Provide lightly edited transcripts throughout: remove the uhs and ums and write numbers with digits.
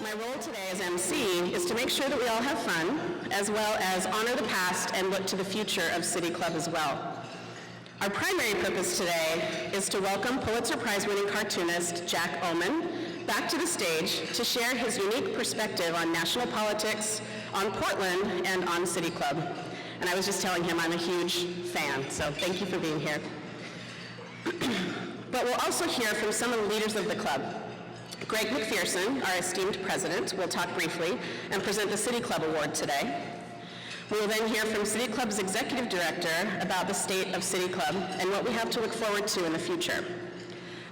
my role today as MC is to make sure that we all have fun, as well as honor the past and look to the future of City Club as well. Our primary purpose today is to welcome Pulitzer Prize-winning cartoonist Jack Ohman back to the stage to share his unique perspective on national politics, on Portland, and on City Club. And I was just telling him I'm a huge fan, so thank you for being here. But we'll also hear from some of the leaders of the club. Greg MACPHERSON, our esteemed president, will talk briefly and present the City Club Award today. We will then hear from City Club's executive director about the state of City Club and what we have to look forward to in the future.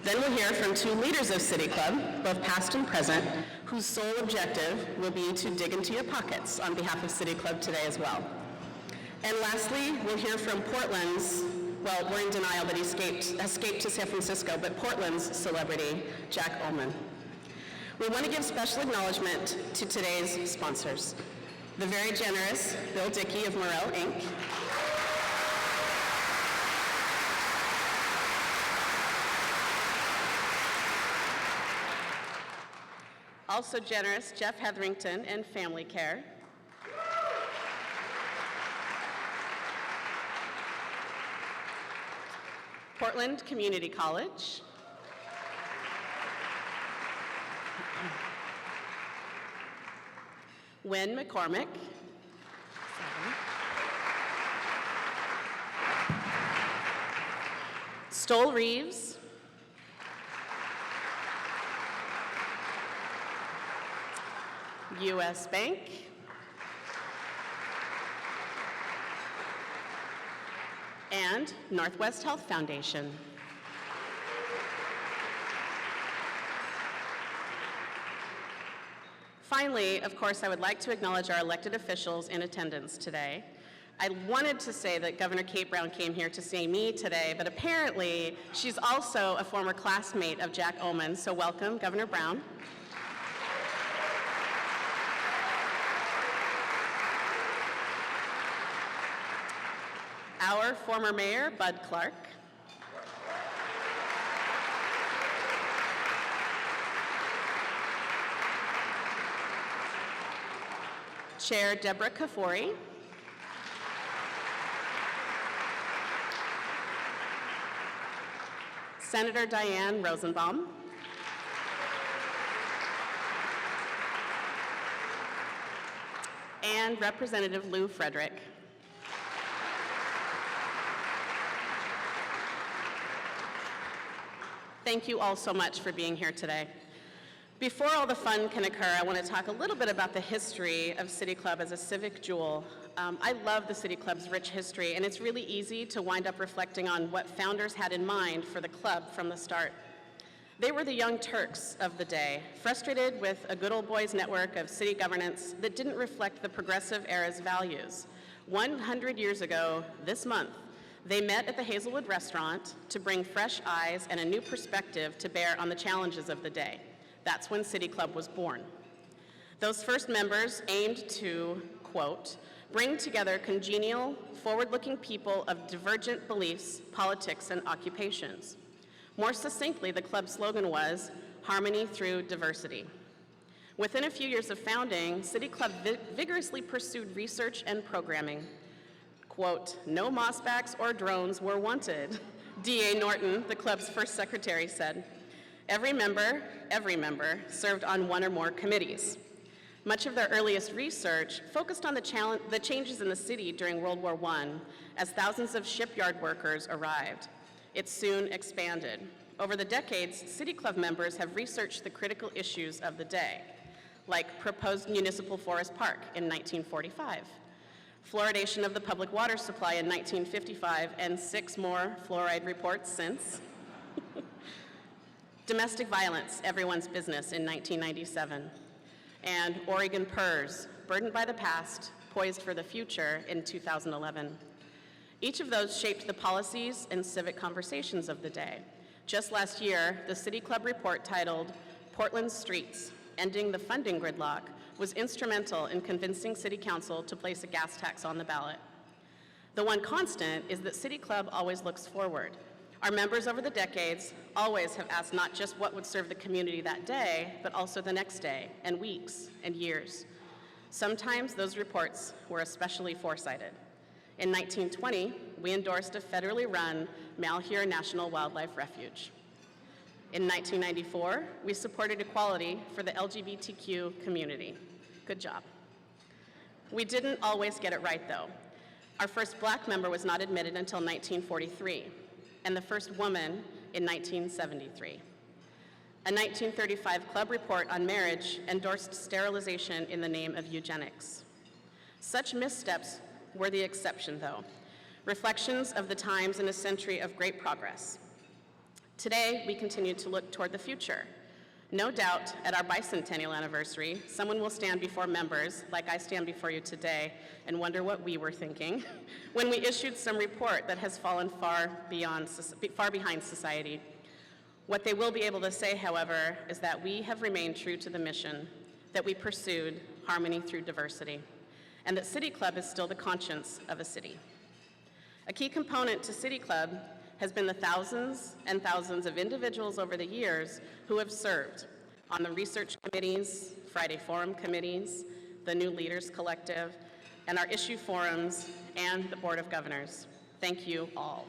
Then we'll hear from two leaders of City Club, both past and present, whose sole objective will be to dig into your pockets on behalf of City Club today as well. And lastly, we'll hear from Portland's, well, we're in denial that he escaped to San Francisco, but Portland's celebrity, Jack Ohman. We want to give special acknowledgement to today's sponsors. The very generous Bill Dickey of Morel, Inc. Also generous Jeff Hetherington and Family Care. Portland Community College. Wen McCormick. Stoll Reeves. U.S. Bank. And Northwest Health Foundation. Finally, of course, I would like to acknowledge our elected officials in attendance today. I wanted to say that Governor Kate Brown came here to see me today, but apparently she's also a former classmate of Jack Ohman, so welcome, Governor Brown. Our former mayor, Bud Clark. Chair Deborah Kafori. Senator Diane Rosenbaum. And Representative Lou Frederick. Thank you all so much for being here today. Before all the fun can occur, I want to talk a little bit about the history of City Club as a civic jewel. I love the City Club's rich history, and it's really easy to wind up reflecting on what founders had in mind for the club from the start. They were the young Turks of the day, frustrated with a good old boys network of city governance that didn't reflect the progressive era's values. 100 years ago, this month, they met at the Hazelwood restaurant to bring fresh eyes and a new perspective to bear on the challenges of the day. That's when City Club was born. Those first members aimed to, quote, bring together congenial, forward-looking people of divergent beliefs, politics, and occupations. More succinctly, the club's slogan was, harmony through diversity. Within a few years of founding, City Club vigorously pursued research and programming. Quote, no mossbacks or drones were wanted, D.A. Norton, the club's first secretary, said. Every member served on one or more committees. Much of their earliest research focused on the changes in the city during World War I as thousands of shipyard workers arrived. It soon expanded. Over the decades, City Club members have researched the critical issues of the day, like proposed municipal forest park in 1945, fluoridation of the public water supply in 1955, and 6 more fluoride reports since. Domestic violence, everyone's business in 1997. And Oregon PERS, burdened by the past, poised for the future in 2011. Each of those shaped the policies and civic conversations of the day. Just last year, the City Club report titled Portland's Streets, Ending the Funding Gridlock, was instrumental in convincing City Council to place a gas tax on the ballot. The one constant is that City Club always looks forward. Our members over the decades always have asked not just what would serve the community that day, but also the next day, and weeks, and years. Sometimes those reports were especially foresighted. In 1920, we endorsed a federally run Malheur National Wildlife Refuge. In 1994, we supported equality for the LGBTQ community. Good job. We didn't always get it right, though. Our first Black member was not admitted until 1943, and the first woman in 1973. A 1935 club report on marriage endorsed sterilization in the name of eugenics. Such missteps were the exception, though, reflections of the times in a century of great progress. Today, we continue to look toward the future. No doubt, at our bicentennial anniversary, someone will stand before members, like I stand before you today, and wonder what we were thinking when we issued some report that has fallen far behind society. What they will be able to say, however, is that we have remained true to the mission, that we pursued harmony through diversity, and that City Club is still the conscience of a city. A key component to City Club has been the thousands and thousands of individuals over the years who have served on the research committees, Friday Forum committees, the New Leaders Collective, and our issue forums, and the Board of Governors. Thank you all.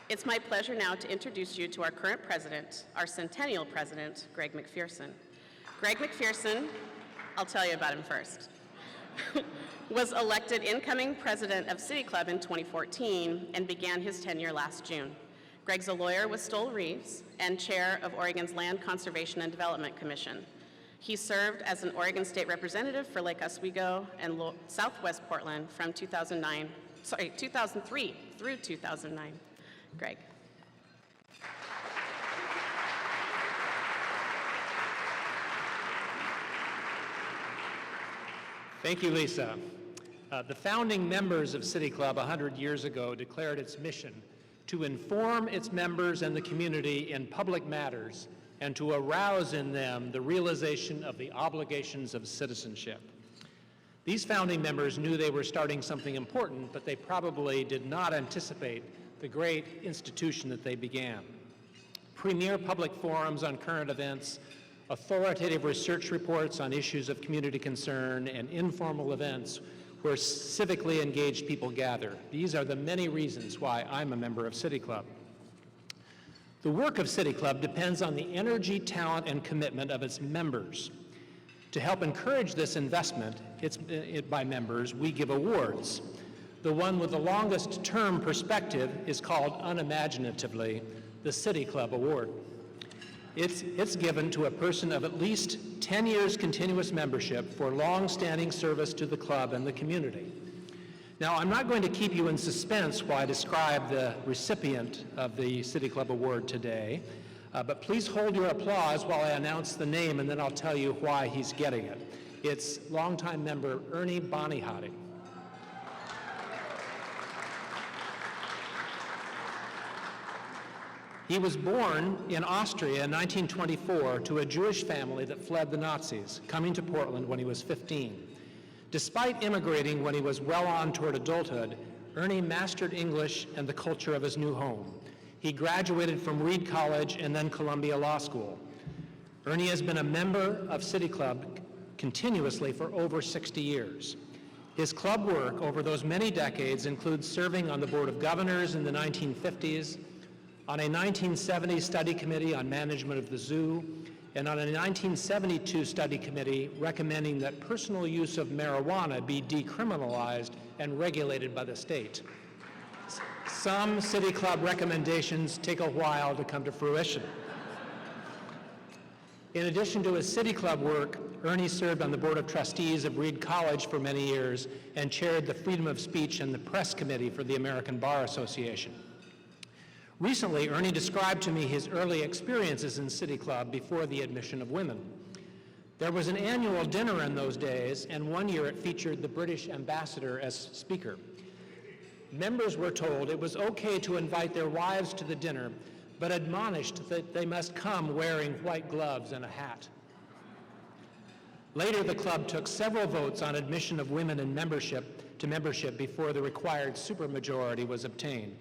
It's my pleasure now to introduce you to our current president, our Centennial president, Greg McPherson. Greg McPherson, I'll tell you about him first, was elected incoming president of City Club in 2014 and began his tenure last June. Greg's a lawyer with Stoll Reeves and chair of Oregon's Land Conservation and Development Commission. He served as an Oregon State Representative for Lake Oswego and Southwest Portland from 2003 through 2009. Greg. Thank you, Lisa. The founding members of City Club 100 years ago declared its mission to inform its members and the community in public matters and to arouse in them the realization of the obligations of citizenship. These founding members knew they were starting something important, but they probably did not anticipate the great institution that they began. Premier public forums on current events, authoritative research reports on issues of community concern, and informal events where civically engaged people gather. These are the many reasons why I'm a member of City Club. The work of City Club depends on the energy, talent, and commitment of its members. To help encourage this investment by members, we give awards. The one with the longest term perspective is called, unimaginatively, the City Club Award. It's given to a person of at least 10 years continuous membership for long-standing service to the club and the community. Now, I'm not going to keep you in suspense while I describe the recipient of the City Club Award today, but please hold your applause while I announce the name, and then I'll tell you why he's getting it. It's longtime member Ernie Bonihati. He was born in Austria in 1924 to a Jewish family that fled the Nazis, coming to Portland when he was 15. Despite immigrating when he was well on toward adulthood, Ernie mastered English and the culture of his new home. He graduated from Reed College and then Columbia Law School. Ernie has been a member of City Club continuously for over 60 years. His club work over those many decades includes serving on the Board of Governors in the 1950s, on a 1970 study committee on management of the zoo, and on a 1972 study committee recommending that personal use of marijuana be decriminalized and regulated by the state. Some City Club recommendations take a while to come to fruition. In addition to his City Club work, Ernie served on the Board of Trustees of Reed College for many years and chaired the Freedom of Speech and the Press Committee for the American Bar Association. Recently, Ernie described to me his early experiences in City Club before the admission of women. There was an annual dinner in those days, and one year it featured the British ambassador as speaker. Members were told it was okay to invite their wives to the dinner, but admonished that they must come wearing white gloves and a hat. Later, the club took several votes on admission of women in membership before the required supermajority was obtained.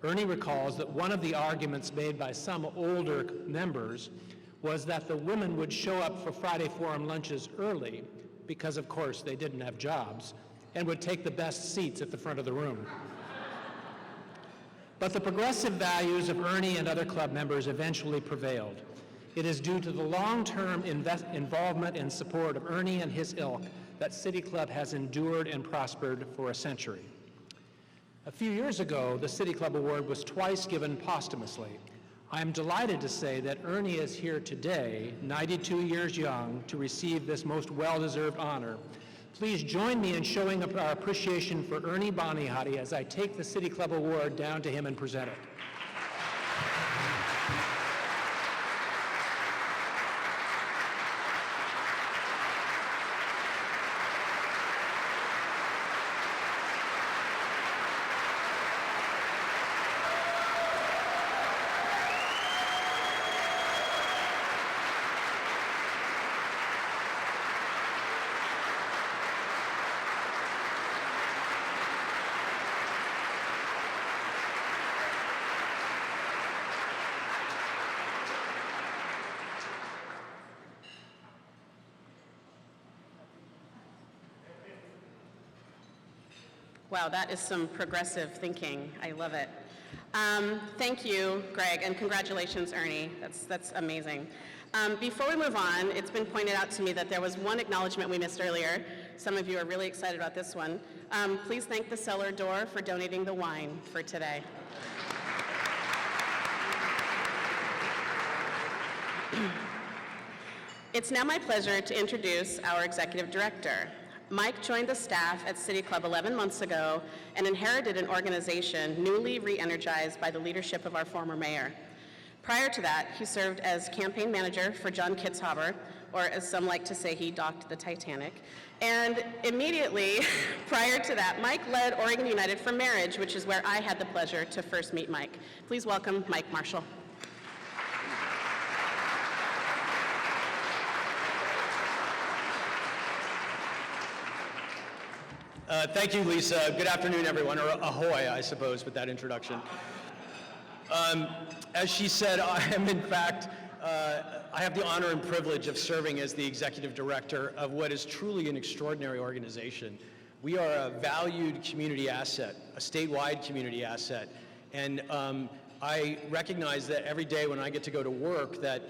Ernie recalls that one of the arguments made by some older members was that the women would show up for Friday Forum lunches early because, of course, they didn't have jobs, and would take the best seats at the front of the room. But the progressive values of Ernie and other club members eventually prevailed. It is due to the long-term involvement and support of Ernie and his ilk that City Club has endured and prospered for a century. A few years ago, the City Club Award was twice given posthumously. I am delighted to say that Ernie is here today, 92 years young, to receive this most well-deserved honor. Please join me in showing our appreciation for Ernie Bonihaty as I take the City Club Award down to him and present it. Wow, that is some progressive thinking. I love it. Thank you, Greg, and congratulations, Ernie. That's amazing. Before we move on, it's been pointed out to me that there was one acknowledgement we missed earlier. Some of you are really excited about this one. Please thank the Cellar Door for donating the wine for today. It's now my pleasure to introduce our executive director. Mike joined the staff at City Club 11 months ago and inherited an organization newly re-energized by the leadership of our former mayor. Prior to that, he served as campaign manager for John Kitzhaber, or as some like to say, he docked the Titanic. And immediately prior to that, Mike led Oregon United for Marriage, which is where I had the pleasure to first meet Mike. Please welcome Mike Marshall. Thank you, Lisa. Good afternoon, everyone, or ahoy, I suppose, with that introduction. As she said, I am, in fact, I have the honor and privilege of serving as the executive director of what is truly an extraordinary organization. We are a valued community asset, a statewide community asset, and I recognize that every day when I get to go to work that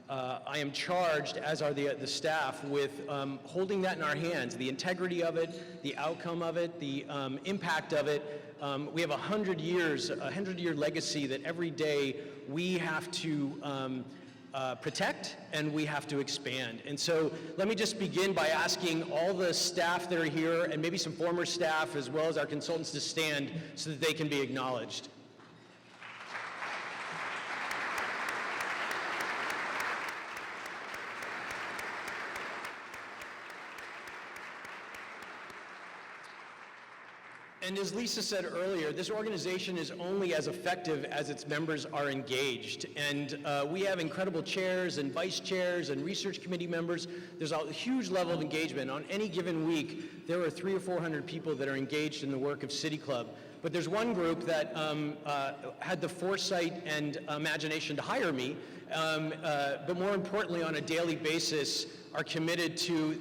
I am charged, as are the staff, with holding that in our hands, the integrity of it, the outcome of it, the impact of it. We have a 100-year legacy that every day we have to protect and we have to expand. And so let me just begin by asking all the staff that are here and maybe some former staff as well as our consultants to stand so that they can be acknowledged. And as Lisa said earlier, this organization is only as effective as its members are engaged. And we have incredible chairs and vice chairs and research committee members. There's a huge level of engagement. On any given week, there are 300 or 400 people that are engaged in the work of City Club. But there's one group that had the foresight and imagination to hire me, but more importantly, on a daily basis, are committed to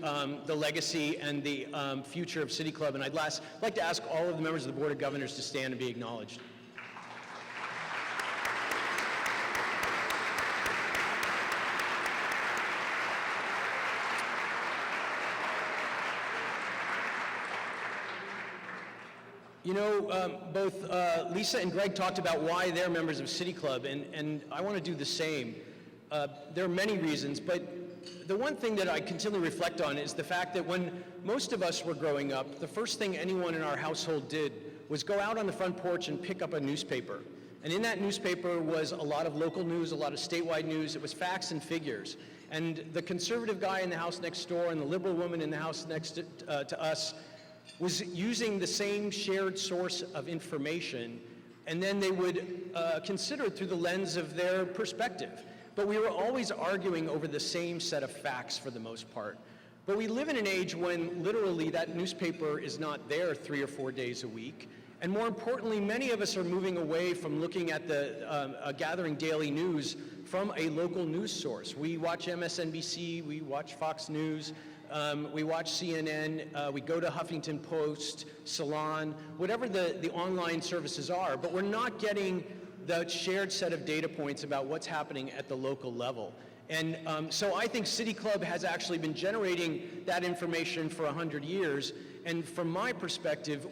the legacy and the future of City Club. And I'd like to ask all of the members of the Board of Governors to stand and be acknowledged. You know, both Lisa and Greg talked about why they're members of City Club, and I want to do the same. There are many reasons, but the one thing that I continually reflect on is the fact that when most of us were growing up, the first thing anyone in our household did was go out on the front porch and pick up a newspaper. And in that newspaper was a lot of local news, a lot of statewide news. It was facts and figures. And the conservative guy in the house next door and the liberal woman in the house next to us was using the same shared source of information, and then they would consider it through the lens of their perspective. But we were always arguing over the same set of facts for the most part. But we live in an age when literally that newspaper is not there 3 or 4 days a week. And more importantly, many of us are moving away from looking at the gathering daily news from a local news source. We watch MSNBC, we watch Fox News, we watch CNN, we go to Huffington Post, Salon, whatever the online services are, but we're not getting the shared set of data points about what's happening at the local level. And so I think City Club has actually been generating that information for 100 years. And from my perspective,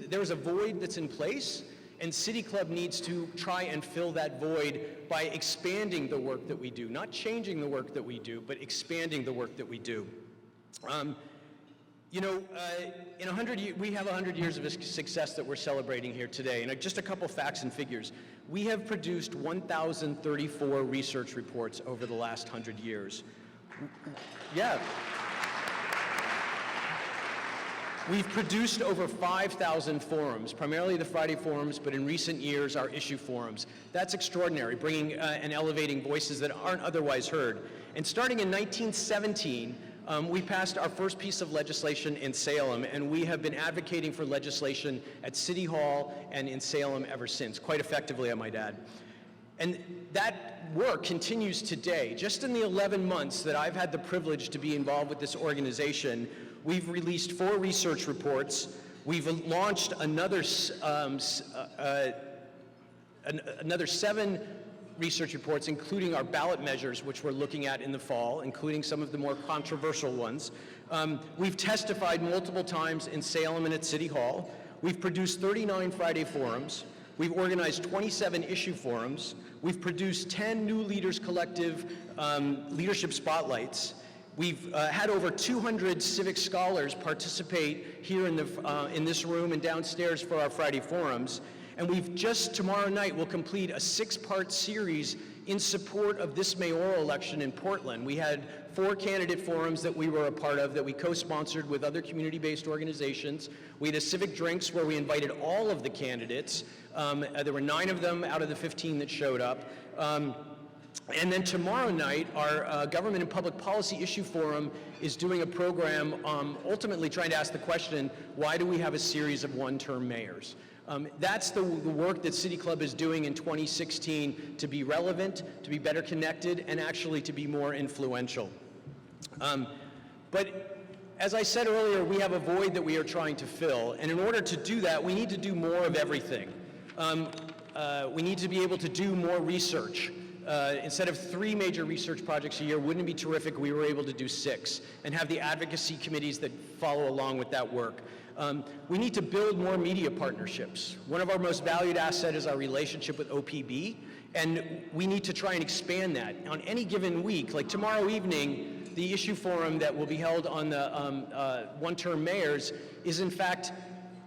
there's a void that's in place, and City Club needs to try and fill that void by expanding the work that we do. Not changing the work that we do, but expanding the work that we do. In 100 years, we have 100 years of success that we're celebrating here today. And just a couple facts and figures. We have produced 1,034 research reports over the last 100 years. Yeah. We've produced over 5,000 forums, primarily the Friday forums, but in recent years, our issue forums. That's extraordinary, bringing and elevating voices that aren't otherwise heard. And starting in 1917, we passed our first piece of legislation in Salem, and we have been advocating for legislation at City Hall and in Salem ever since, quite effectively, I might add. And that work continues today. Just in the 11 months that I've had the privilege to be involved with this organization, we've released 4 research reports. We've launched another 7 research reports, including our ballot measures, which we're looking at in the fall, including some of the more controversial ones. We've testified multiple times in Salem and at City Hall. We've produced 39 Friday forums. We've organized 27 issue forums. We've produced 10 New Leaders Collective leadership spotlights. We've had over 200 civic scholars participate here in this room and downstairs for our Friday forums. And we've just tomorrow night will complete a 6-part series in support of this mayoral election in Portland. We had 4 candidate forums that we were a part of that we co-sponsored with other community-based organizations. We had a civic drinks where we invited all of the candidates. There were 9 of them out of the 15 that showed up. And then tomorrow night, our Government and Public Policy Issue Forum is doing a program ultimately trying to ask the question, why do we have a series of one-term mayors? That's the work that City Club is doing in 2016 to be relevant, to be better connected, and actually to be more influential. But as I said earlier, we have a void that we are trying to fill, and in order to do that, we need to do more of everything. We need to be able to do more research. Instead of 3 major research projects a year, wouldn't it be terrific if we were able to do 6 and have the advocacy committees that follow along with that work? We need to build more media partnerships. One of our most valued assets is our relationship with OPB, and we need to try and expand that. On any given week, like tomorrow evening, the issue forum that will be held on the one-term mayors is in fact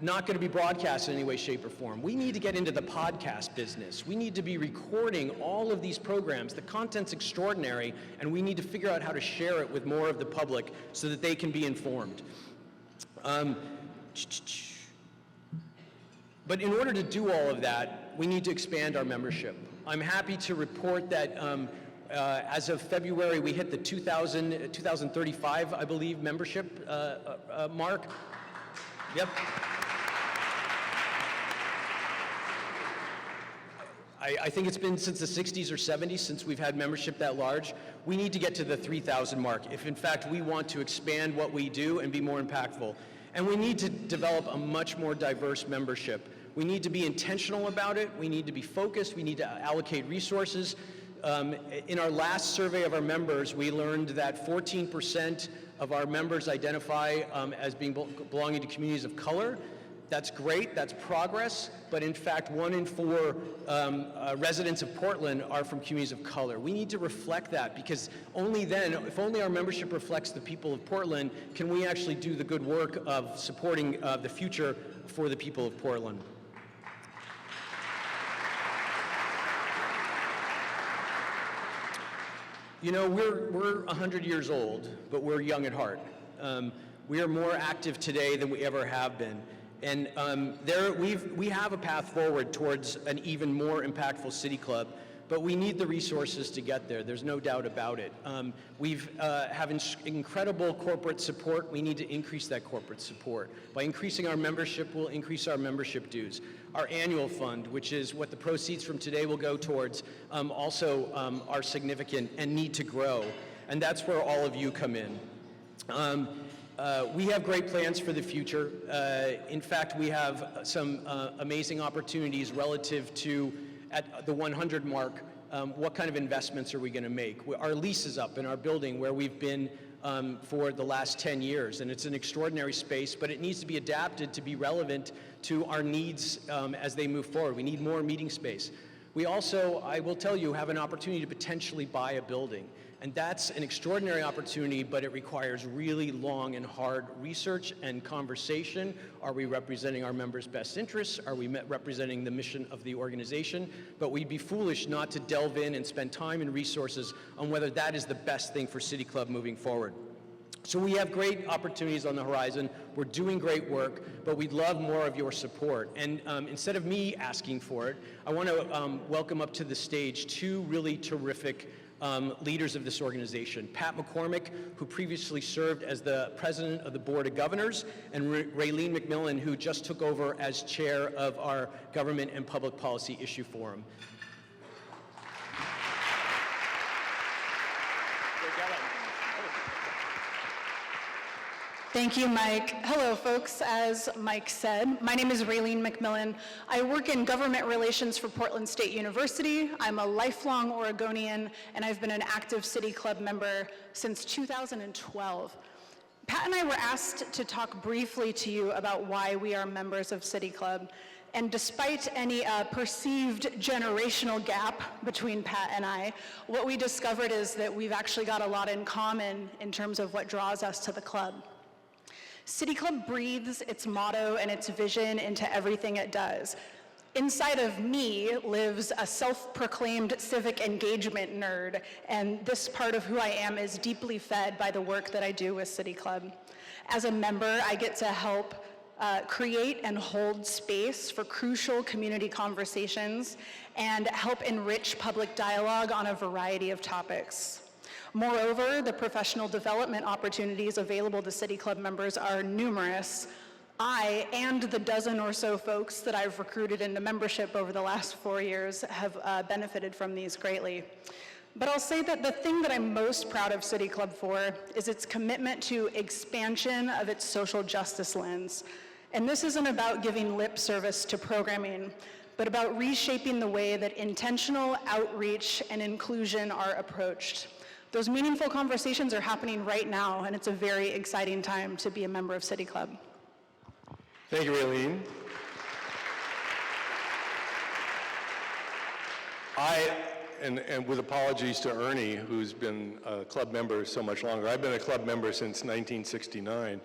not going to be broadcast in any way, shape, or form. We need to get into the podcast business. We need to be recording all of these programs. The content's extraordinary, and we need to figure out how to share it with more of the public so that they can be informed. But in order to do all of that, we need to expand our membership. I'm happy to report that as of February, we hit the 2035, I believe, membership mark. Yep. I think it's been since the 60s or 70s since we've had membership that large. We need to get to the 3,000 mark if, in fact, we want to expand what we do and be more impactful. And we need to develop a much more diverse membership. We need to be intentional about it. We need to be focused. We need to allocate resources. In our last survey of our members, we learned that 14% of our members identify as belonging to communities of color. That's great, that's progress, but in fact, 1 in 4 residents of Portland are from communities of color. We need to reflect that, because only then, if only our membership reflects the people of Portland, can we actually do the good work of supporting the future for the people of Portland. You know, we're 100 years old, but we're young at heart. We are more active today than we ever have been. And we have a path forward towards an even more impactful City Club, but we need the resources to get there. There's no doubt about it. We have incredible corporate support. We need to increase that corporate support. By increasing our membership, we'll increase our membership dues. Our annual fund, which is what the proceeds from today will go towards, also are significant and need to grow. And that's where all of you come in. We have great plans for the future. In fact, we have some amazing opportunities relative to, at the 100 mark, what kind of investments are we going to make? Our lease is up in our building where we've been for the last 10 years, and it's an extraordinary space, but it needs to be adapted to be relevant to our needs as they move forward. We need more meeting space. We also, I will tell you, have an opportunity to potentially buy a building. And that's an extraordinary opportunity, but it requires really long and hard research and conversation. Are we representing our members' best interests? Are we representing the mission of the organization? But we'd be foolish not to delve in and spend time and resources on whether that is the best thing for City Club moving forward. So we have great opportunities on the horizon. We're doing great work, but we'd love more of your support. And instead of me asking for it, I want to welcome up to the stage two really terrific leaders of this organization. Pat McCormick, who previously served as the president of the Board of Governors, and Raylene McMillan, who just took over as chair of our Government and Public Policy Issue Forum. Thank you, Mike. Hello, folks. As Mike said, my name is Raylene McMillan. I work in government relations for Portland State University. I'm a lifelong Oregonian, and I've been an active City Club member since 2012. Pat and I were asked to talk briefly to you about why we are members of City Club. And despite any perceived generational gap between Pat and I, what we discovered is that we've actually got a lot in common in terms of what draws us to the club. City Club breathes its motto and its vision into everything it does. Inside of me lives a self-proclaimed civic engagement nerd, and this part of who I am is deeply fed by the work that I do with City Club. As a member, I get to help create and hold space for crucial community conversations and help enrich public dialogue on a variety of topics. Moreover, the professional development opportunities available to City Club members are numerous. I and the dozen or so folks that I've recruited into membership over the last 4 years have benefited from these greatly. But I'll say that the thing that I'm most proud of City Club for is its commitment to expansion of its social justice lens. And this isn't about giving lip service to programming, but about reshaping the way that intentional outreach and inclusion are approached. Those meaningful conversations are happening right now, and it's a very exciting time to be a member of City Club. Thank you, Raylene. And with apologies to Ernie, who's been a club member so much longer, I've been a club member since 1969.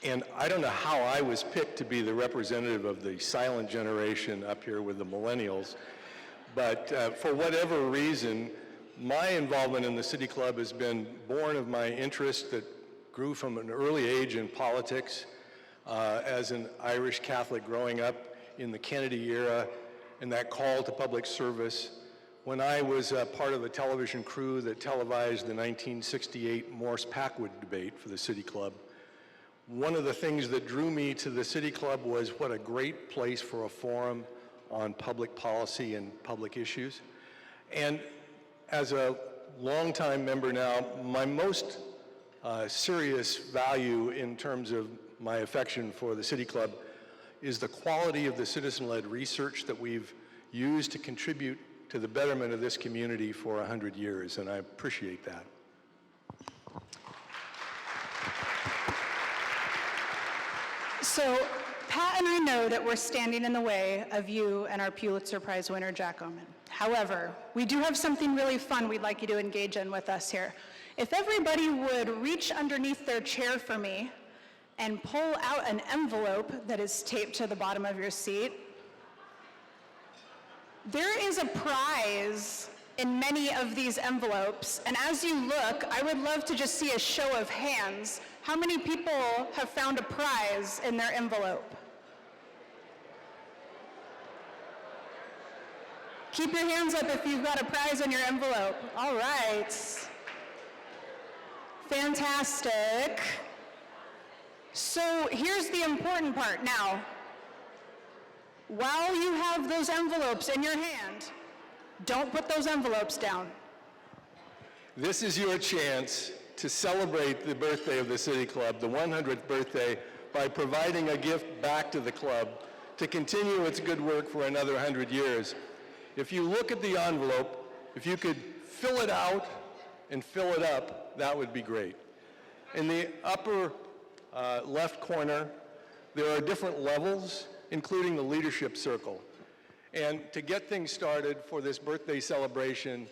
And I don't know how I was picked to be the representative of the silent generation up here with the millennials, but for whatever reason, my involvement in the City Club has been born of my interest that grew from an early age in politics as an Irish Catholic growing up in the Kennedy era and that call to public service. When I was part of the television crew that televised the 1968 Morse-Packwood debate for the City Club, one of the things that drew me to the City Club was what a great place for a forum on public policy and public issues. And as a longtime member now, my most serious value in terms of my affection for the City Club is the quality of the citizen-led research that we've used to contribute to the betterment of this community for 100 years, and I appreciate that. So Pat and I know that we're standing in the way of you and our Pulitzer Prize winner, Jack Ohman. However, we do have something really fun we'd like you to engage in with us here. If everybody would reach underneath their chair for me and pull out an envelope that is taped to the bottom of your seat, there is a prize in many of these envelopes, and as you look, I would love to just see a show of hands. How many people have found a prize in their envelope? Keep your hands up if you've got a prize in your envelope. All right. Fantastic. So here's the important part. Now, while you have those envelopes in your hand, don't put those envelopes down. This is your chance to celebrate the birthday of the City Club, the 100th birthday, by providing a gift back to the club to continue its good work for another 100 years. If you look at the envelope, if you could fill it out and fill it up, that would be great. In the upper left corner, there are different levels, including the leadership circle. And to get things started for this birthday celebration,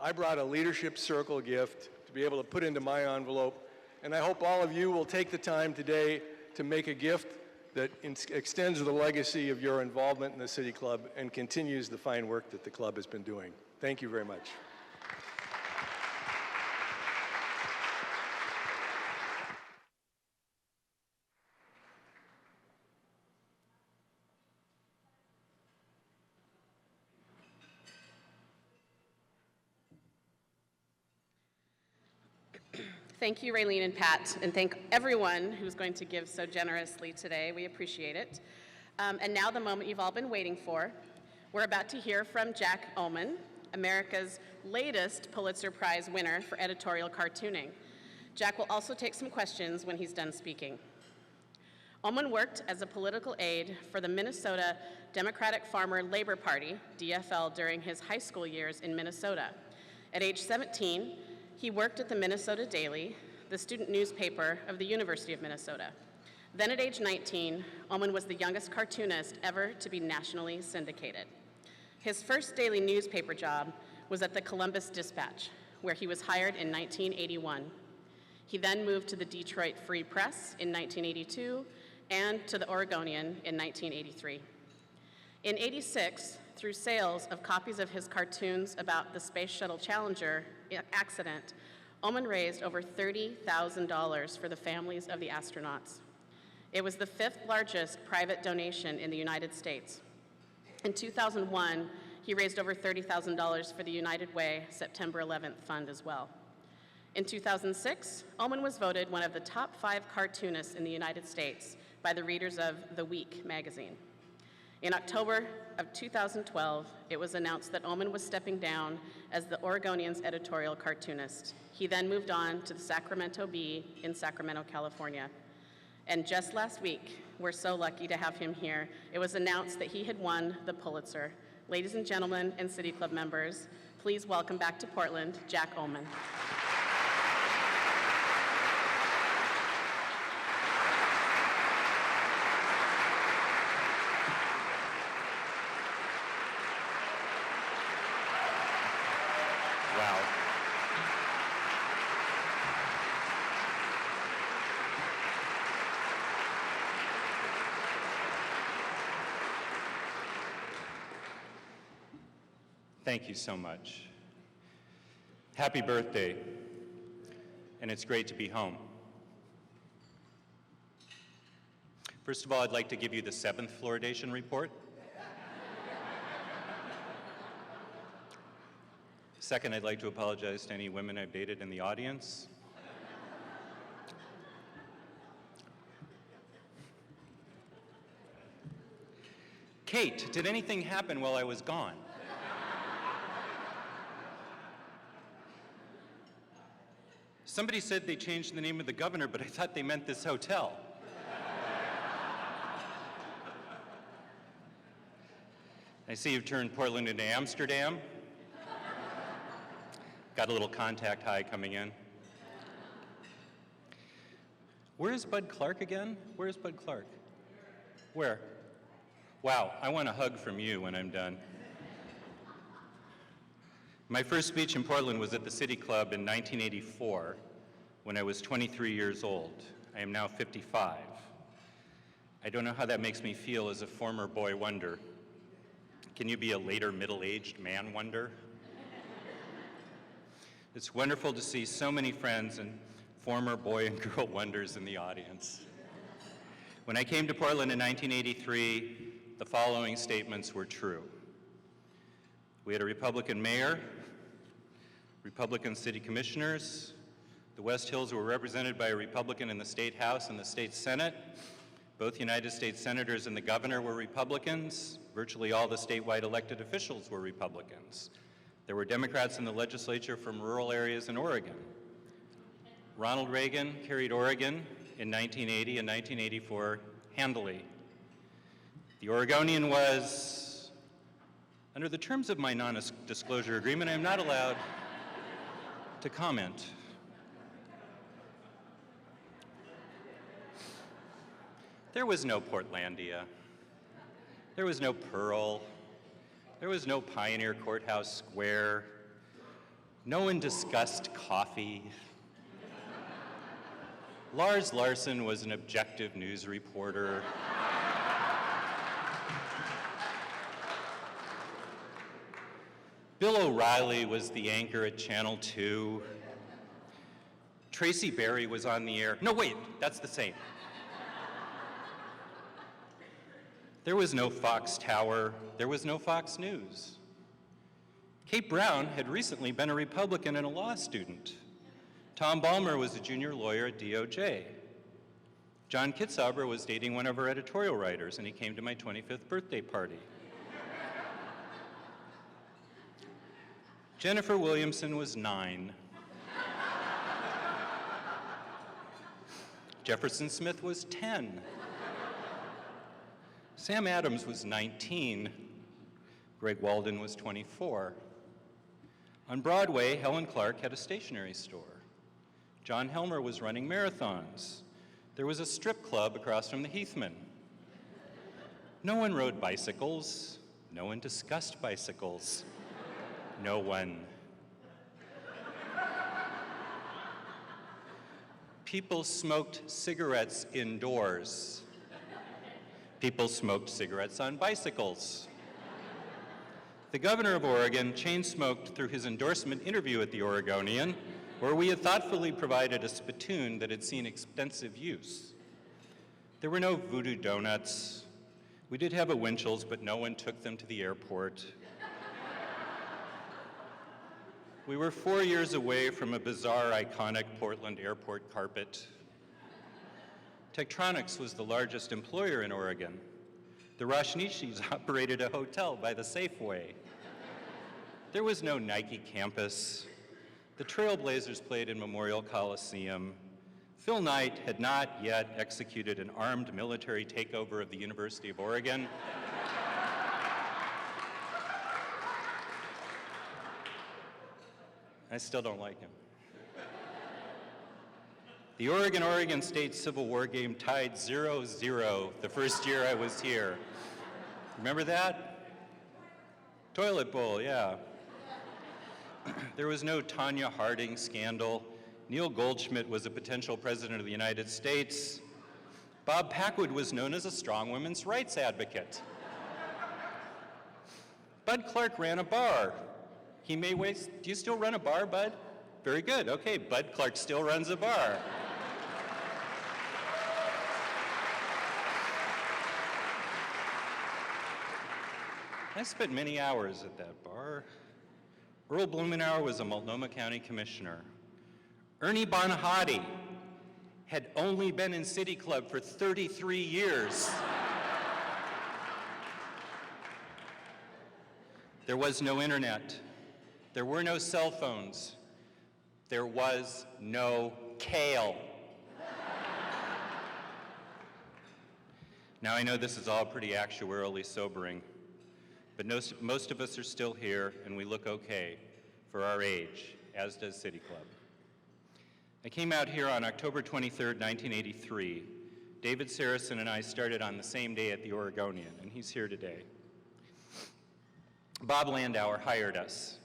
I brought a leadership circle gift to be able to put into my envelope. And I hope all of you will take the time today to make a gift that extends the legacy of your involvement in the City Club and continues the fine work that the club has been doing. Thank you very much. Thank you, Raylene and Pat, and thank everyone who's going to give so generously today. We appreciate it. And now the moment you've all been waiting for. We're about to hear from Jack Ohman, America's latest Pulitzer Prize winner for editorial cartooning. Jack will also take some questions when he's done speaking. Ohman worked as a political aide for the Minnesota Democratic Farmer Labor Party, DFL, during his high school years in Minnesota. At age 17, he worked at the Minnesota Daily, the student newspaper of the University of Minnesota. Then at age 19, Ohman was the youngest cartoonist ever to be nationally syndicated. His first daily newspaper job was at the Columbus Dispatch, where he was hired in 1981. He then moved to the Detroit Free Press in 1982 and to the Oregonian in 1983. In '86, through sales of copies of his cartoons about the Space Shuttle Challenger accident, Ohman raised over $30,000 for the families of the astronauts. It was the 5th largest private donation in the United States. In 2001, he raised over $30,000 for the United Way September 11th Fund as well. In 2006, Ohman was voted one of the top 5 cartoonists in the United States by the readers of The Week magazine. In October of 2012, it was announced that Ohman was stepping down as the Oregonian's editorial cartoonist. He then moved on to the Sacramento Bee in Sacramento, California. And just last week, we're so lucky to have him here, it was announced that he had won the Pulitzer. Ladies and gentlemen and City Club members, please welcome back to Portland, Jack Ohman. Wow. Thank you so much. Happy birthday, and it's great to be home. First of all, I'd like to give you the 7th fluoridation report. Second, I'd like to apologize to any women I've dated in the audience. Kate, did anything happen while I was gone? Somebody said they changed the name of the governor, but I thought they meant this hotel. I see you've turned Portland into Amsterdam. Got a little contact high coming in. Where is Bud Clark again? Where is Bud Clark? Where? Wow, I want a hug from you when I'm done. My first speech in Portland was at the City Club in 1984 when I was 23 years old. I am now 55. I don't know how that makes me feel as a former boy wonder. Can you be a later middle-aged man wonder? It's wonderful to see so many friends and former boy and girl wonders in the audience. When I came to Portland in 1983, the following statements were true. We had a Republican mayor, Republican city commissioners. The West Hills were represented by a Republican in the state House and the state Senate. Both United States senators and the governor were Republicans. Virtually all the statewide elected officials were Republicans. There were Democrats in the legislature from rural areas in Oregon. Ronald Reagan carried Oregon in 1980 and 1984 handily. The Oregonian was, under the terms of my non-disclosure agreement, I am not allowed to comment. There was no Portlandia. There was no Pearl. There was no Pioneer Courthouse Square. No one discussed coffee. Lars Larson was an objective news reporter. Bill O'Reilly was the anchor at Channel 2. Tracy Berry was on the air. No, wait, that's the same. There was no Fox Tower. There was no Fox News. Kate Brown had recently been a Republican and a law student. Tom Ballmer was a junior lawyer at DOJ. John Kitzhaber was dating one of our editorial writers, and he came to my 25th birthday party. Jennifer Williamson was 9. Jefferson Smith was 10. Sam Adams was 19. Greg Walden was 24. On Broadway, Helen Clark had a stationery store. John Helmer was running marathons. There was a strip club across from the Heathman. No one rode bicycles. No one discussed bicycles. No one. People smoked cigarettes indoors. People smoked cigarettes on bicycles. The governor of Oregon chain-smoked through his endorsement interview at the Oregonian, where we had thoughtfully provided a spittoon that had seen extensive use. There were no voodoo donuts. We did have a Winchell's, but no one took them to the airport. We were 4 years away from a bizarre, iconic Portland airport carpet. Tektronix was the largest employer in Oregon. The Roshnishis operated a hotel by the Safeway. There was no Nike campus. The Trailblazers played in Memorial Coliseum. Phil Knight had not yet executed an armed military takeover of the University of Oregon. I still don't like him. The Oregon State Civil War game tied 0-0 the first year I was here. Remember that? Toilet bowl, yeah. There was no Tanya Harding scandal. Neil Goldschmidt was a potential president of the United States. Bob Packwood was known as a strong women's rights advocate. Bud Clark ran a bar. He may waste, do you still run a bar, Bud? Very good, okay, Bud Clark still runs a bar. I spent many hours at that bar. Earl Blumenauer was a Multnomah County commissioner. Ernie Bonahati had only been in City Club for 33 years. There was no internet. There were no cell phones. There was no kale. Now I know this is all pretty actuarially sobering, but most of us are still here and we look okay for our age, as does City Club. I came out here on October 23rd, 1983. David Saracen and I started on the same day at the Oregonian, and he's here today. Bob Landauer hired us.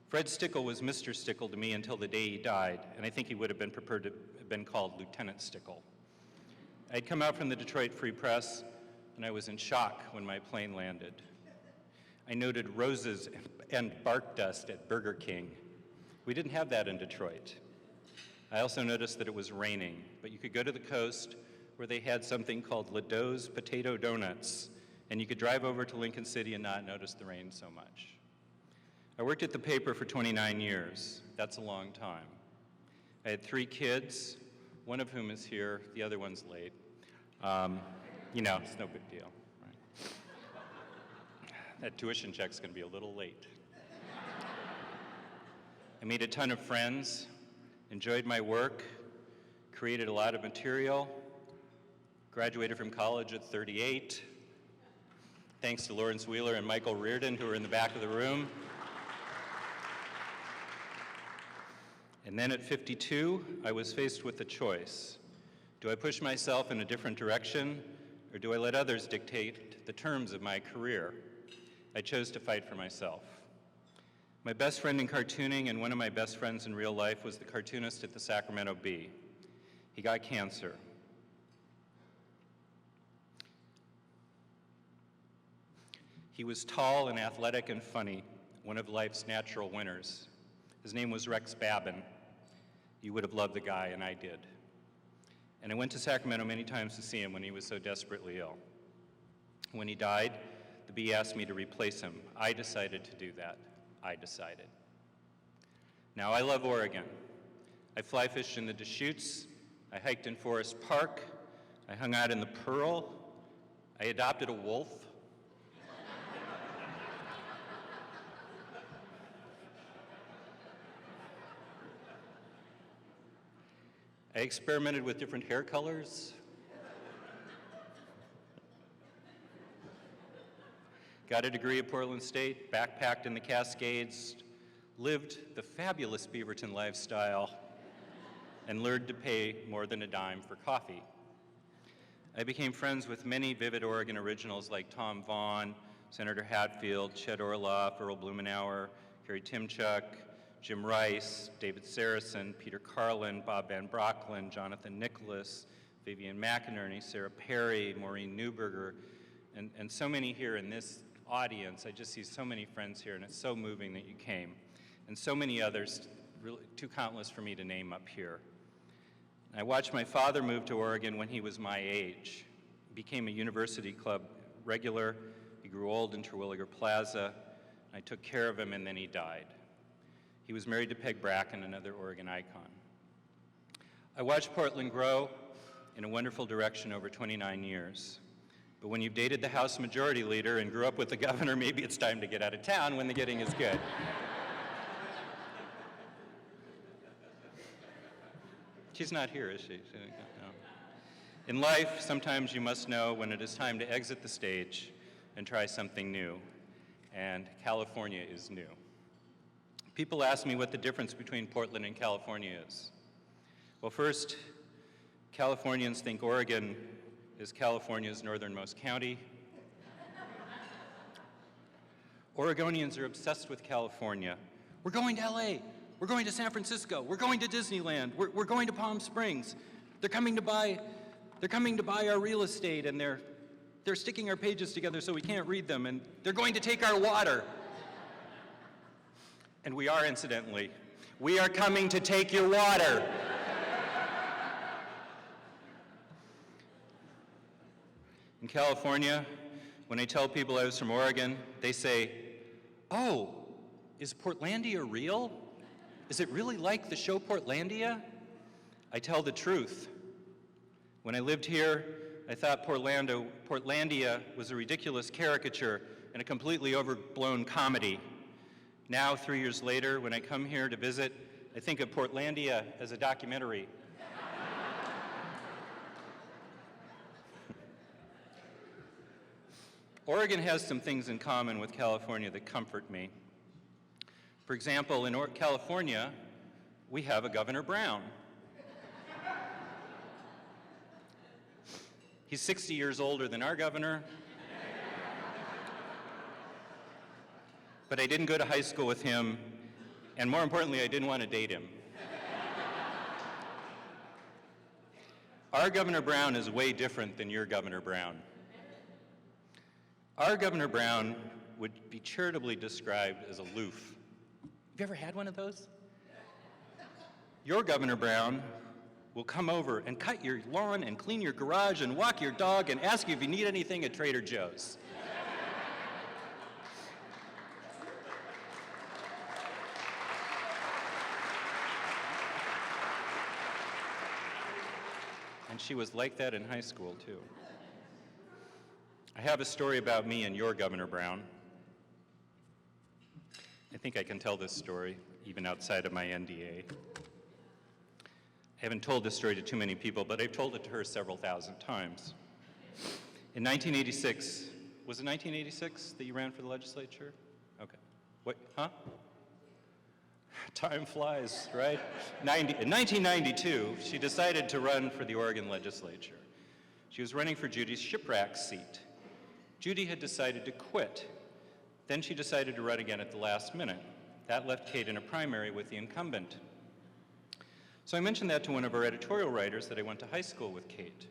Fred Stickle was Mr. Stickle to me until the day he died, and I think he would have been preferred to have been called Lieutenant Stickle. I'd come out from the Detroit Free Press, and I was in shock when my plane landed. I noted roses and bark dust at Burger King. We didn't have that in Detroit. I also noticed that it was raining, but you could go to the coast where they had something called Ladeau's Potato Donuts, and you could drive over to Lincoln City and not notice the rain so much. I worked at the paper for 29 years. That's a long time. I had 3 kids, one of whom is here, the other one's late. You know, it's no big deal, right? That tuition check's gonna be a little late. I made a ton of friends, enjoyed my work, created a lot of material, graduated from college at 38, thanks to Lawrence Wheeler and Michael Reardon, who are in the back of the room. And then at 52, I was faced with a choice. Do I push myself in a different direction, or do I let others dictate the terms of my career? I chose to fight for myself. My best friend in cartooning and one of my best friends in real life was the cartoonist at the Sacramento Bee. He got cancer. He was tall and athletic and funny, one of life's natural winners. His name was Rex Babin. You would have loved the guy, and I did. And I went to Sacramento many times to see him when he was so desperately ill. When he died, the Bee asked me to replace him. I decided to do that. I decided. Now, I love Oregon. I fly fished in the Deschutes. I hiked in Forest Park. I hung out in the Pearl. I adopted a wolf. I experimented with different hair colors. Got a degree at Portland State, backpacked in the Cascades, lived the fabulous Beaverton lifestyle, and learned to pay more than a dime for coffee. I became friends with many vivid Oregon originals like Tom Vaughn, Senator Hatfield, Chet Orloff, Earl Blumenauer, Carrie Timchuk, Jim Rice, David Saracen, Peter Carlin, Bob Van Brocklin, Jonathan Nicholas, Vivian McInerney, Sarah Perry, Maureen Newberger, and so many here in this audience. I just see so many friends here, and it's so moving that you came. And so many others, really too countless for me to name up here. I watched my father move to Oregon when he was my age. He became a University Club regular. He grew old in Terwilliger Plaza. I took care of him, and then he died. He was married to Peg Bracken, another Oregon icon. I watched Portland grow in a wonderful direction over 29 years. But when you've dated the House Majority Leader and grew up with the governor, maybe it's time to get out of town when the getting is good. She's not here, is she? No. In life, sometimes you must know when it is time to exit the stage and try something new. And California is new. People ask me what the difference between Portland and California is. Well, first, Californians think Oregon is California's northernmost county. Oregonians are obsessed with California. We're going to LA. We're going to San Francisco. We're going to Disneyland. We're going to Palm Springs. They're coming to buy our real estate, and they're sticking our pages together so we can't read them, and they're going to take our water. And we are, incidentally. We are coming to take your water. In California, when I tell people I was from Oregon, they say, "Oh, is Portlandia real? Is it really like the show Portlandia?" I tell the truth. When I lived here, I thought Portlandia was a ridiculous caricature and a completely overblown comedy. Now, 3 years later, when I come here to visit, I think of Portlandia as a documentary. Oregon has some things in common with California that comfort me. For example, in California, we have a Governor Brown. He's 60 years older than our governor. But I didn't go to high school with him, and more importantly, I didn't want to date him. Our Governor Brown is way different than your Governor Brown. Our Governor Brown would be charitably described as aloof. Have you ever had one of those? Your Governor Brown will come over and cut your lawn and clean your garage and walk your dog and ask you if you need anything at Trader Joe's. And she was like that in high school, too. I have a story about me and your Governor Brown. I think I can tell this story even outside of my NDA. I haven't told this story to too many people, but I've told it to her several thousand times. In 1986, was it 1986 that you ran for the legislature? Okay. What, huh? Time flies, right? In 1992, she decided to run for the Oregon legislature. She was running for Judy's shipwreck seat. Judy had decided to quit. Then she decided to run again at the last minute. That left Kate in a primary with the incumbent. So I mentioned that to one of our editorial writers that I went to high school with Kate,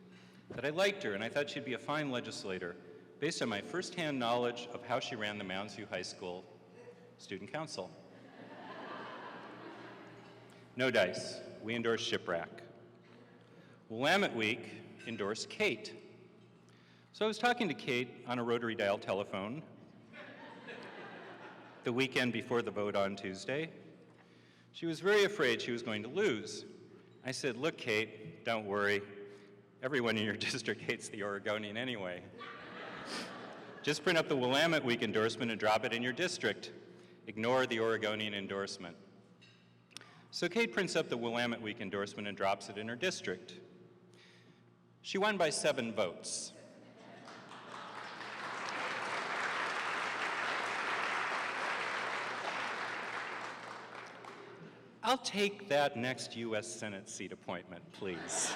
that I liked her and I thought she'd be a fine legislator based on my firsthand knowledge of how she ran the Mounds View High School Student Council. No dice. We endorsed shipwreck. Willamette Week endorsed Kate. So I was talking to Kate on a rotary dial telephone the weekend before the vote on Tuesday. She was very afraid she was going to lose. I said, look, Kate, don't worry. Everyone in your district hates the Oregonian anyway. Just print up the Willamette Week endorsement and drop it in your district. Ignore the Oregonian endorsement. So Kate prints up the Willamette Week endorsement and drops it in her district. She won by 7 votes. I'll take that next U.S. Senate seat appointment, please.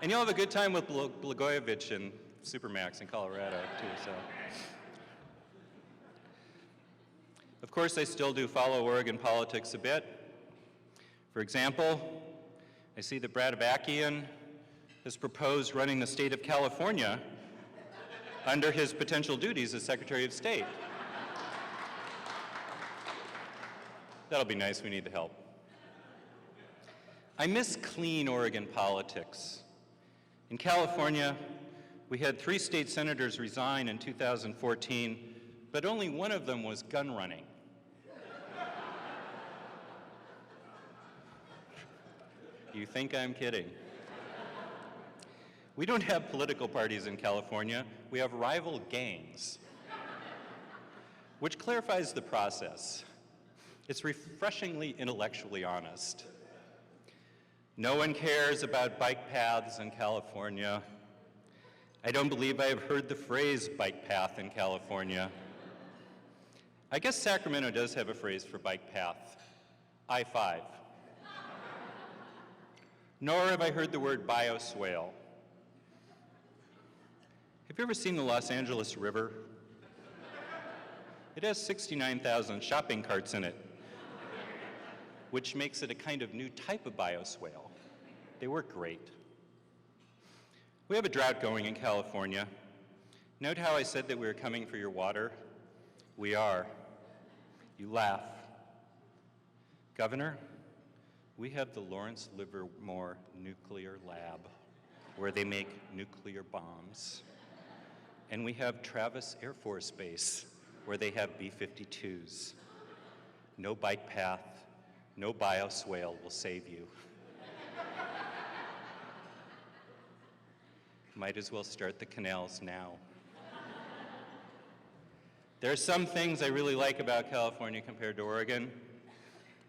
And you'll have a good time with Blagojevich and Supermax in Colorado, too, so. Of course, I still do follow Oregon politics a bit. For example, I see that Brad Avakian has proposed running the state of California under his potential duties as Secretary of State. That'll be nice, we need the help. I miss clean Oregon politics. In California, we had 3 state senators resign in 2014, but only one of them was gun running. You think I'm kidding? We don't have political parties in California, we have rival gangs, which clarifies the process. It's refreshingly intellectually honest. No one cares about bike paths in California. I don't believe I have heard the phrase bike path in California. I guess Sacramento does have a phrase for bike path, I-5. Nor have I heard the word bioswale. Have you ever seen the Los Angeles River? It has 69,000 shopping carts in it, which makes it a kind of new type of bioswale. They work great. We have a drought going in California. Note how I said that we were coming for your water? We are. You laugh. Governor, we have the Lawrence Livermore Nuclear Lab, where they make nuclear bombs. And we have Travis Air Force Base, where they have B-52s. No bike path, no bioswale will save you. Might as well start the canals now. There are some things I really like about California compared to Oregon.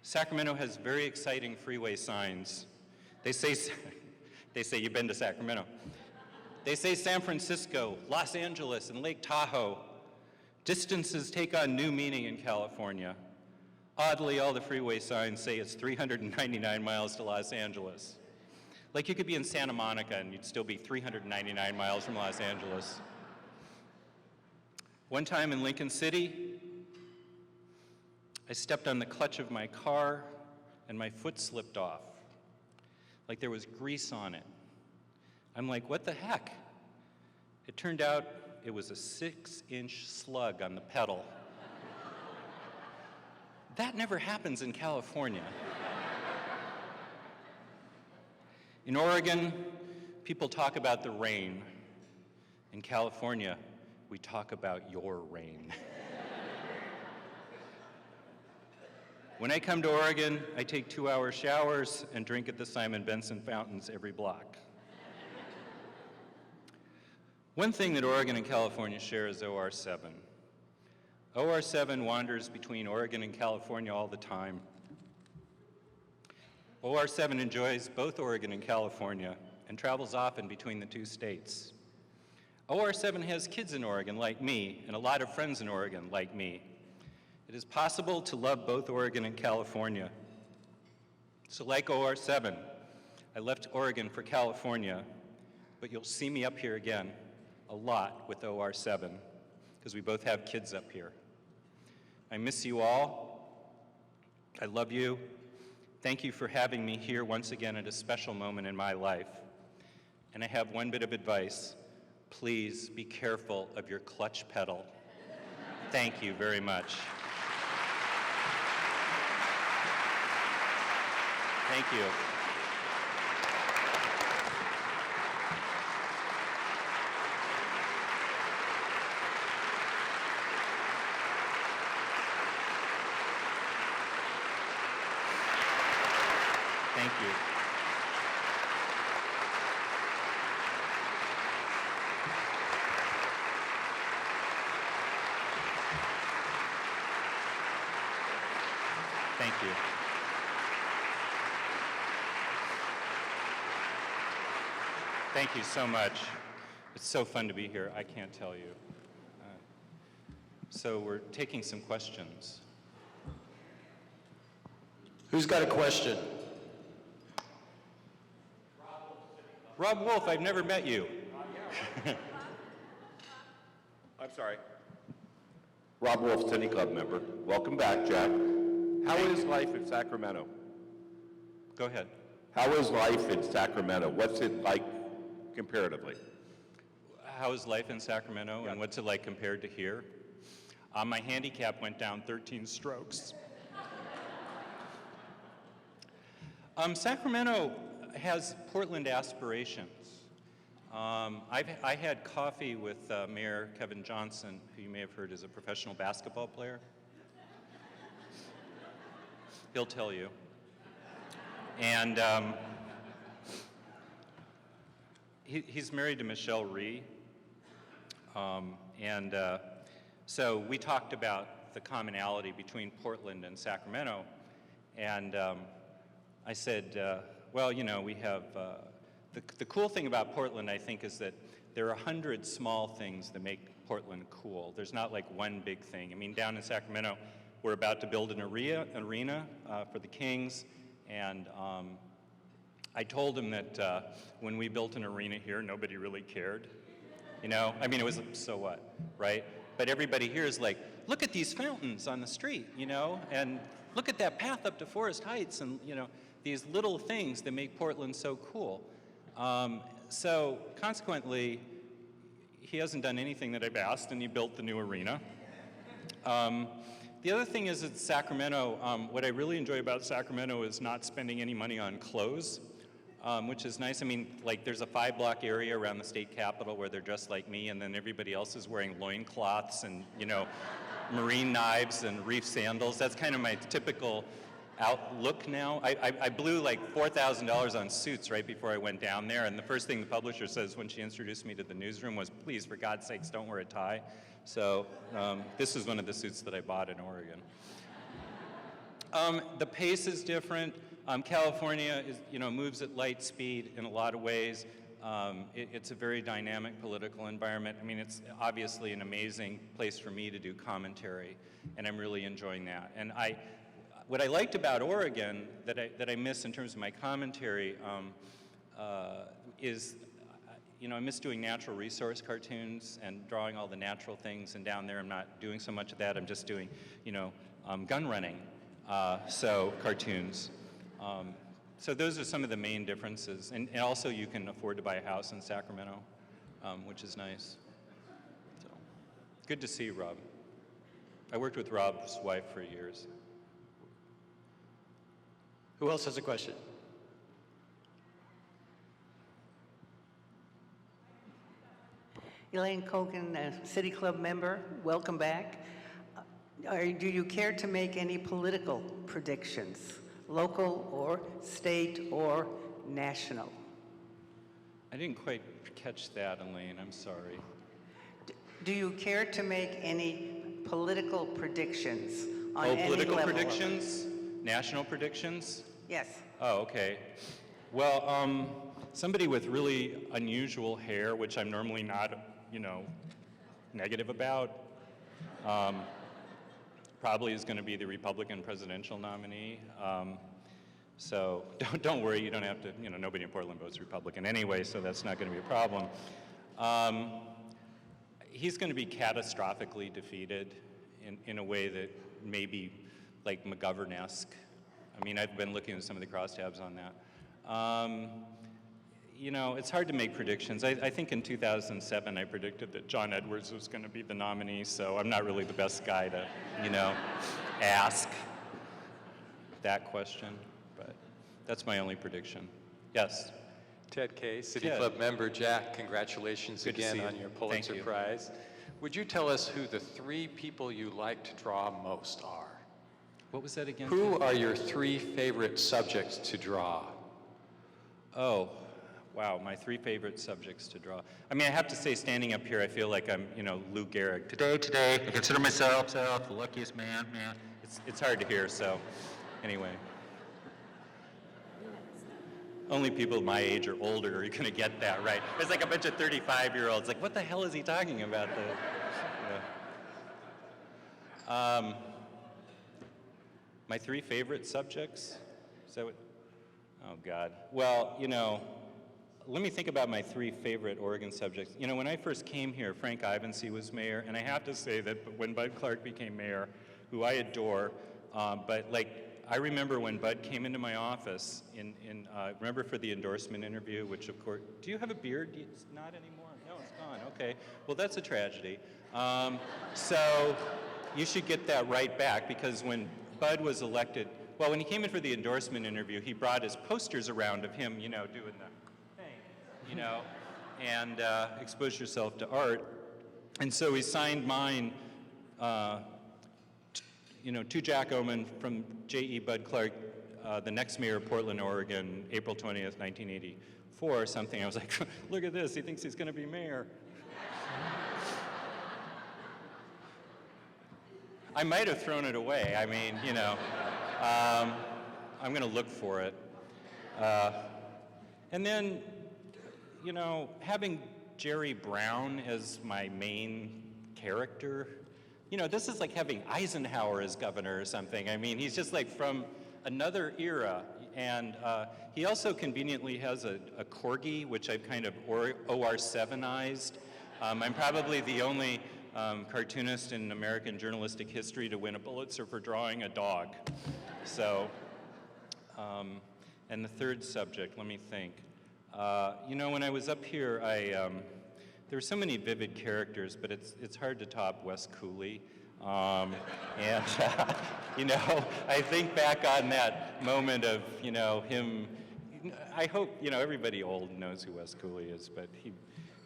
Sacramento has very exciting freeway signs. They say you've been to Sacramento. They say San Francisco, Los Angeles, and Lake Tahoe. Distances take on new meaning in California. Oddly, all the freeway signs say it's 399 miles to Los Angeles. Like you could be in Santa Monica and you'd still be 399 miles from Los Angeles. One time in Lincoln City, I stepped on the clutch of my car and my foot slipped off, like there was grease on it. I'm like, what the heck? It turned out it was a 6-inch slug on the pedal. That never happens in California. In Oregon, people talk about the rain. In California, we talk about your rain. When I come to Oregon, I take 2-hour showers and drink at the Simon Benson fountains every block. One thing that Oregon and California share is OR7. OR7 wanders between Oregon and California all the time. OR7 enjoys both Oregon and California and travels often between the two states. OR7 has kids in Oregon like me and a lot of friends in Oregon like me. It is possible to love both Oregon and California. So like OR7, I left Oregon for California, but you'll see me up here again a lot with OR7 because we both have kids up here. I miss you all. I love you. Thank you for having me here once again at a special moment in my life. And I have one bit of advice. Please be careful of your clutch pedal. Thank you very much. Thank you. Thank you. Thank you. Thank you so much. It's so fun to be here. I can't tell you. So we're taking some questions. Who's got a question? Rob Wolf, I've never met you. I'm sorry. Rob Wolf, City Club member. Welcome back, Jack. How is life in Sacramento? Go ahead. How is life in Sacramento? What's it like comparatively? How is life in Sacramento and what's it like compared to here? My handicap went down 13 strokes. Sacramento has Portland aspirations. I had coffee with Mayor Kevin Johnson, who you may have heard is a professional basketball player. He'll tell you. And he's married to Michelle Rhee. So we talked about the commonality between Portland and Sacramento. And I said, well, you know, we have, the cool thing about Portland, I think, is that there are 100 small things that make Portland cool. There's not like one big thing. I mean, down in Sacramento, we're about to build an arena for the Kings, and I told him that when we built an arena here, nobody really cared. You know, I mean, it was, so what, right? But everybody here is like, look at these fountains on the street, you know, and look at that path up to Forest Heights, and, you know, these little things that make Portland so cool. So consequently, he hasn't done anything that I've asked, and he built the new arena. The other thing is that Sacramento, what I really enjoy about Sacramento is not spending any money on clothes, which is nice. I mean, like, there's a 5-block area around the state capitol where they're dressed like me, and then everybody else is wearing loincloths and, you know, marine knives and reef sandals. That's kind of my typical outlook now. I blew like $4,000 on suits right before I went down there, and the first thing the publisher says when she introduced me to the newsroom was, please, for God's sakes, don't wear a tie. So this is one of the suits that I bought in Oregon. The pace is different. California is, you know, moves at light speed in a lot of ways. It's a very dynamic political environment. I mean, it's obviously an amazing place for me to do commentary, and I'm really enjoying that. And what I liked about Oregon that I miss in terms of my commentary is, you know, I miss doing natural resource cartoons and drawing all the natural things, and down there I'm not doing so much of that. I'm just doing, you know, gun running, so cartoons. So those are some of the main differences. And also you can afford to buy a house in Sacramento, which is nice. So good to see you, Rob. I worked with Rob's wife for years. Who else has a question? Elaine Kogan, a City Club member, welcome back. Do you care to make any political predictions, local or state or national? I didn't quite catch that, Elaine. I'm sorry. Do you care to make any political predictions on any Political level? predictions? National predictions? Yes. Oh, okay. Well, somebody with really unusual hair, which I'm normally not, negative about, probably is going to be the Republican presidential nominee. So don't worry, you don't have to, nobody in Portland votes Republican anyway, so that's not going to be a problem. He's going to be catastrophically defeated in a way that may be like McGovern-esque. I mean, I've been looking at some of the crosstabs on that. It's hard to make predictions. I think in 2007 I predicted that John Edwards was going to be the nominee, so I'm not really the best guy to, ask that question, but that's my only prediction. Yes? Ted Kay, City Ted. Club member. Jack, congratulations Good to again see you. on your Thank Pulitzer you. Prize. Would you tell us who the 3 people you like to draw most are? What was that again? Who are your 3 favorite subjects to draw? Oh, wow, my 3 favorite subjects to draw. I mean, I have to say, standing up here, I feel like I'm, Lou Gehrig. Today, I consider myself the luckiest man. It's hard to hear, so anyway. Only people my age or older are going to get that right. There's like a bunch of 35-year-olds, like, what the hell is he talking about? My 3 favorite subjects? Is that what? Oh, God. Well, let me think about my 3 favorite Oregon subjects. When I first came here, Frank Ivensey was mayor, and I have to say that when Bud Clark became mayor, who I adore, but I remember when Bud came into my office remember for the endorsement interview, which of course, do you have a beard? It's not anymore? No, it's gone, okay. Well, that's a tragedy. So you should get that right back, because when Bud was elected, well, when he came in for the endorsement interview, he brought his posters around of him, doing the thing, and expose yourself to art. And so he signed mine, to Jack Ohman from J.E. Bud Clark, the next mayor of Portland, Oregon, April 20th, 1984 or something. I was like, look at this, he thinks he's going to be mayor. I might have thrown it away. I mean, I'm going to look for it. And then, having Jerry Brown as my main character, this is like having Eisenhower as governor or something. I mean, he's just like from another era. And he also conveniently has a corgi, which I've kind of OR7ized. I'm probably the only cartoonist in American journalistic history to win a Pulitzer for drawing a dog. So, and the 3rd subject, let me think. When I was up here, there were so many vivid characters, but it's hard to top Wes Cooley. And, I think back on that moment of, him, I hope, everybody old knows who Wes Cooley is, but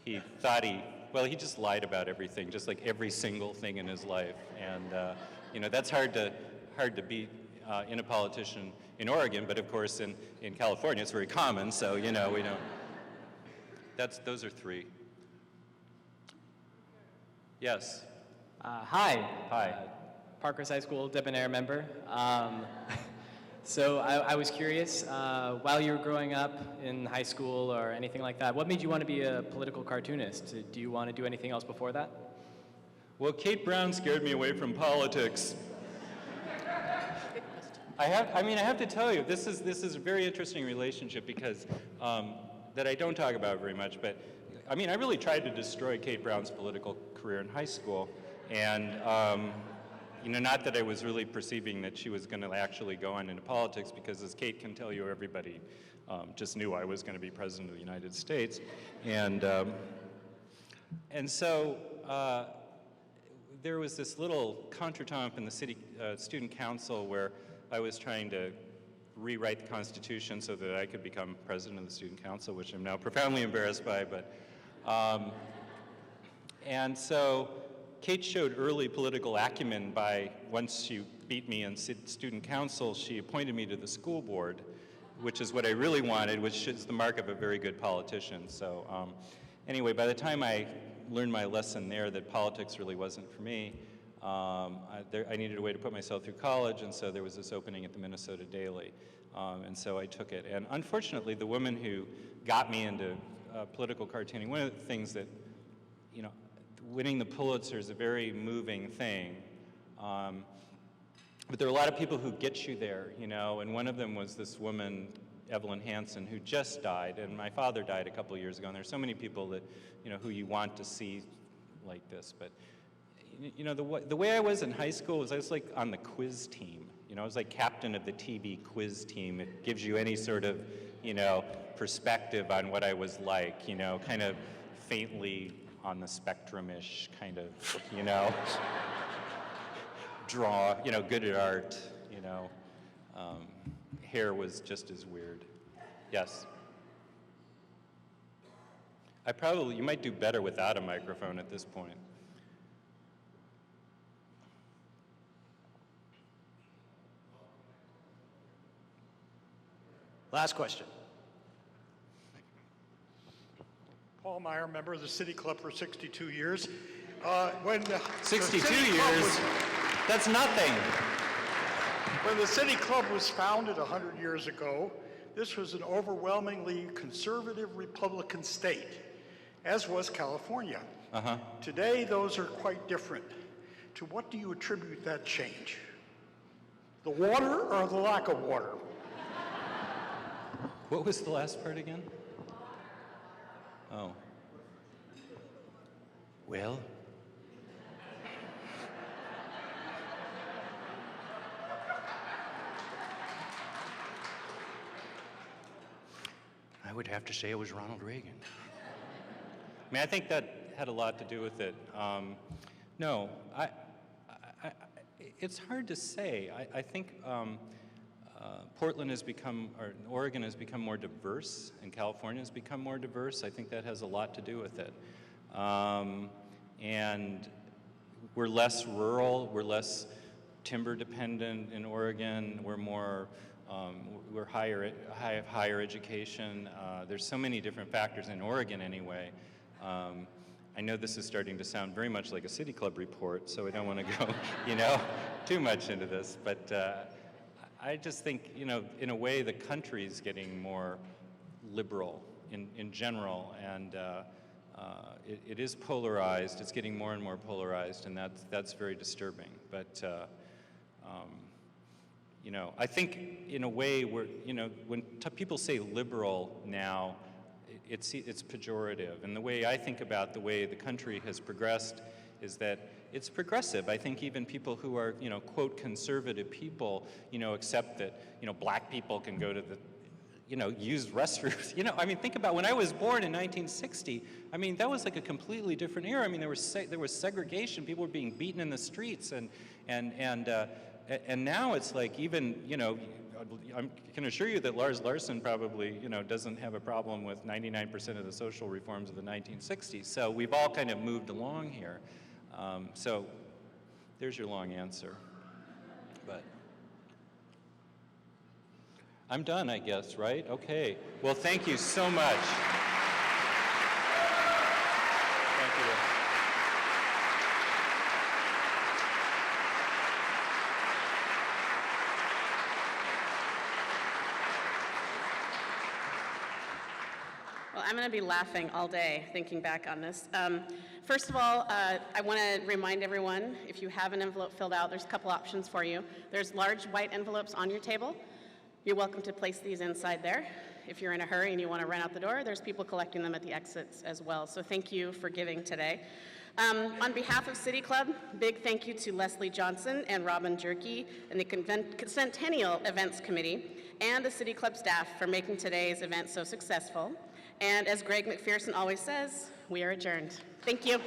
he thought he just lied about everything, just like every single thing in his life. And, that's hard to be in a politician in Oregon, but of course in California it's very common, so, we don't. Those are 3. Yes. Hi. Hi. Parkhurst High School debonair member. So I was curious, while you were growing up in high school or anything like that, what made you want to be a political cartoonist? Do you want to do anything else before that? Well, Kate Brown scared me away from politics. I have to tell you, this is a very interesting relationship because that I don't talk about very much, but I really tried to destroy Kate Brown's political career in high school, and not that I was really perceiving that she was going to actually go on into politics, because as Kate can tell you, everybody just knew I was going to be president of the United States, and so there was this little contretemps in the city student council where I was trying to rewrite the Constitution so that I could become president of the student council, which I'm now profoundly embarrassed by, but and so Kate showed early political acumen by, once she beat me in student council, she appointed me to the school board, which is what I really wanted, which is the mark of a very good politician. So anyway, by the time I learned my lesson there that politics really wasn't for me, I needed a way to put myself through college, and so there was this opening at the Minnesota Daily, and so I took it. And unfortunately, the woman who got me into political cartooning, one of the things that, you know, winning the Pulitzer is a very moving thing, but there are a lot of people who get you there, you know, and one of them was this woman, Evelyn Hansen, who just died, and my father died a couple of years ago, and there's so many people that, you know, who you want to see like this, but you know, the way I was in high school was I was like on the quiz team. You know, I was like captain of the TV quiz team. It gives you any sort of, you know, perspective on what I was like, you know, kind of faintly on the spectrum-ish kind of, you know, draw, you know, good at art, you know. Hair was just as weird. Yes? You might do better without a microphone at this point. Last question. Paul Meyer, member of the City Club for 62 years. 62 years? That's nothing. When the City Club was founded 100 years ago, this was an overwhelmingly conservative Republican state, as was California. Today, those are quite different. To what do you attribute that change? The water or the lack of water? What was the last part again? Oh. Well. I would have to say it was Ronald Reagan. I mean, I think that had a lot to do with it. No, it's hard to say. I think Portland has become, or Oregon has become more diverse, and California has become more diverse. I think that has a lot to do with it. And we're less rural, we're less timber dependent in Oregon, we're more, we're have higher education. There's so many different factors in Oregon anyway. I know this is starting to sound very much like a City Club report, so I don't want to go, you know, too much into this, but I just think, you know, in a way, the country's getting more liberal in general, and it is polarized. It's getting more and more polarized, and that's very disturbing. But you know, I think in a way, you know, when people say liberal now, it's pejorative. And the way I think about the way the country has progressed is that it's progressive. I think even people who are, you know, quote, conservative people, you know, accept that, you know, black people can go to the, you know, used restrooms. You know, I mean, think about when I was born in 1960, I mean, that was like a completely different era. I mean, there was segregation. People were being beaten in the streets, and now it's like even, you know, I can assure you that Lars Larson probably, you know, doesn't have a problem with 99% of the social reforms of the 1960s. So we've all kind of moved along here. So there's your long answer. But I'm done, I guess, right? Okay. Well, thank you so much. Thank you. Well, I'm going to be laughing all day thinking back on this. First of all, I want to remind everyone, if you have an envelope filled out, there's a couple options for you. There's large white envelopes on your table. You're welcome to place these inside there. If you're in a hurry and you want to run out the door, there's people collecting them at the exits as well. So thank you for giving today. On behalf of City Club, big thank you to Leslie Johnson and Robin Jerky and the Centennial Events Committee and the City Club staff for making today's event so successful. And as Greg McPherson always says, we are adjourned. Thank you.